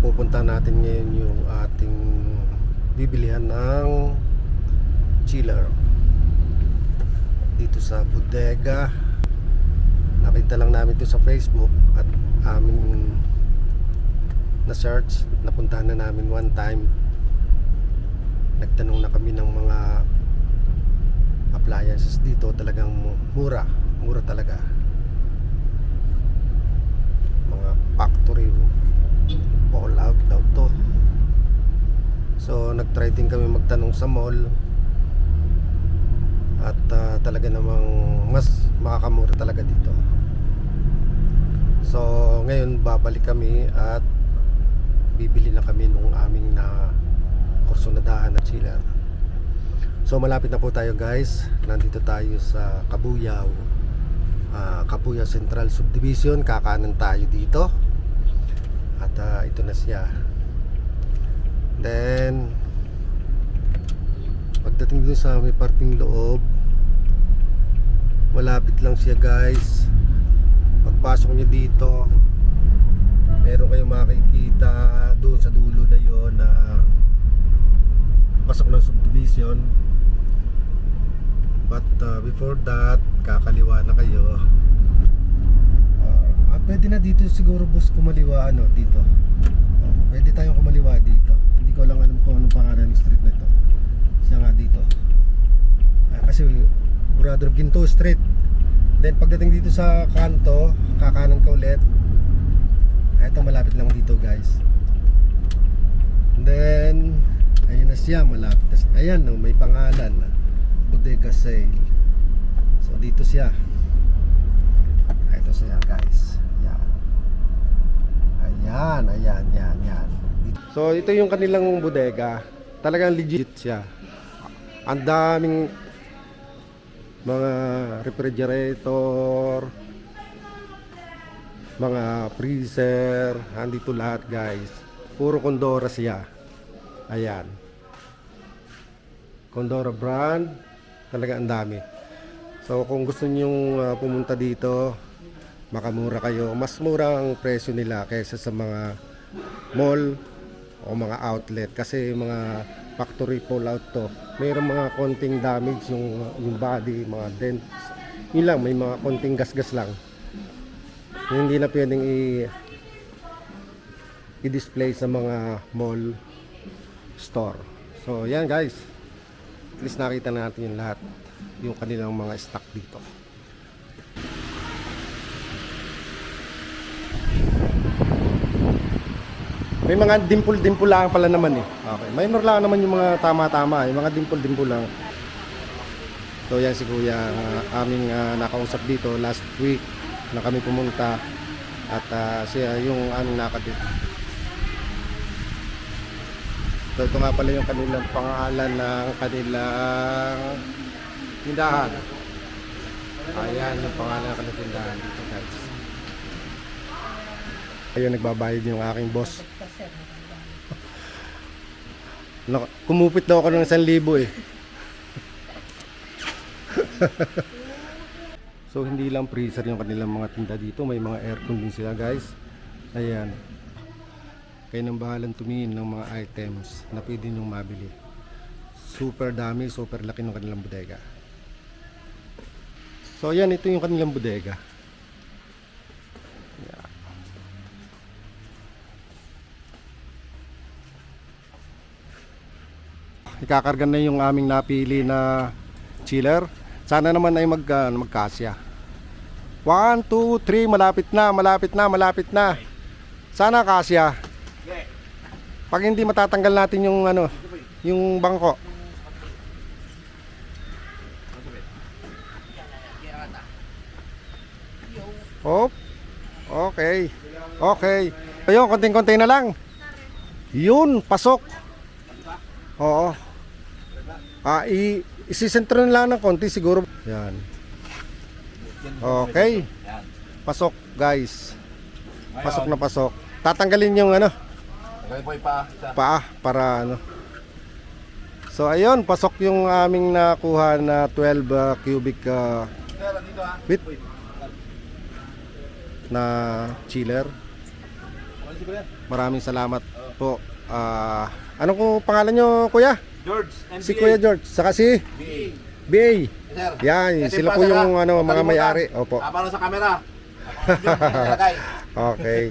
pupunta natin ngayon yung ating bibilihan ng chiller dito sa bodega. Nakita lang namin ito sa Facebook at aming na-search. Napuntahan na namin one time. Nagtanong na kami ng mga appliances dito. Talagang mura talaga. Mga factory all out daw to. So nag-try din kami magtanong sa mall at talaga namang mas makakamura talaga dito. So ngayon babalik kami at bibili na kami nung aming na kursunadahan na chiller. So malapit na po tayo guys. Nandito tayo sa Kabuyao, Kabuyao Central Subdivision. Kakanan tayo dito. At ito na siya. Then pagdating dun sa may parting loob, malapit lang siya guys. Pagpasok nyo dito, meron kayong makikita doon sa dulo na yon na pasok ng subdivision. But before that, kakaliwa na kayo. Pwede na dito siguro boss kumaliwa dito. Pwede tayong kumaliwa dito. Hindi ko lang alam kung anong pangalan ng street na ito. Siya nga dito. Kasi Brother Ginto Street. Then pagdating dito sa kanto, kakanan ka ulit. Ito malapit lang dito guys. And then ayun na siya, malapit na siya. Ayan may pangalan, Bodega Sale. So dito siya. Ito siya guys. Ayan. So ito yung kanilang bodega. Talagang legit siya. Ang daming mga refrigerator, mga freezer, andito lahat guys. Puro Condora siya. Ayan, Condora brand. Talaga ang dami. So kung gusto nyong pumunta dito, makamura kayo. Mas mura ang presyo nila kaysa sa mga mall o mga outlet. Kasi mga factory pull out to. Mayroong mga konting damage yung body, mga dents. Yun lang, may mga konting gasgas lang. Hindi na pwedeng i-display sa mga mall store. So yan guys, at least nakita natin yung lahat, yung kanilang mga stock dito. May mga dimple lang pala naman eh. Okay, minor lang naman yung mga tama-tama, yung mga dimple lang. So yan si kuya, aming nakausap dito last week na kami pumunta. At siya yung aming nakadit. So ito nga pala yung kanilang pangalan ng kanilang tindahan. Ayan yung pangalan ng kanilang tindahan dito guys. Ayun, nagbabayad yung aking boss. Kumupit daw ako ng 1,000 eh. So hindi lang freezer yung kanilang mga tinda dito, may mga aircon din sila guys. Ayan. Kayo nang bahalang tumingin ng mga items na pwede nyong mabili. Super dami, super laki ng kanilang bodega. So ayan, ito yung kanilang bodega. Yeah. Ikakarga na yung aming napili na chiller. Sana naman ay magkasya. 1, 2, 3, malapit na. Sana kasya. Pag hindi matatanggal natin yung yung bangko. Hop. Okay. Ayun, konting-konti na lang. Yun, pasok. Oo. Isisentro na lang ng konti siguro. Yan. Okay. Pasok guys. Pasok na pasok. Tatanggalin yung paa para So ayun, pasok yung aming nakuha na 12 cubic feet na chiller. Maraming salamat po. Ano ko pangalan nyo, kuya? George, NBA. Si Kuya George, saka si BA. Sir. Yan, Kasi sila pa, po sir, yung ha? ano, Huwag mga kalimutan. may-ari. Opo. Para sa camera. Okay.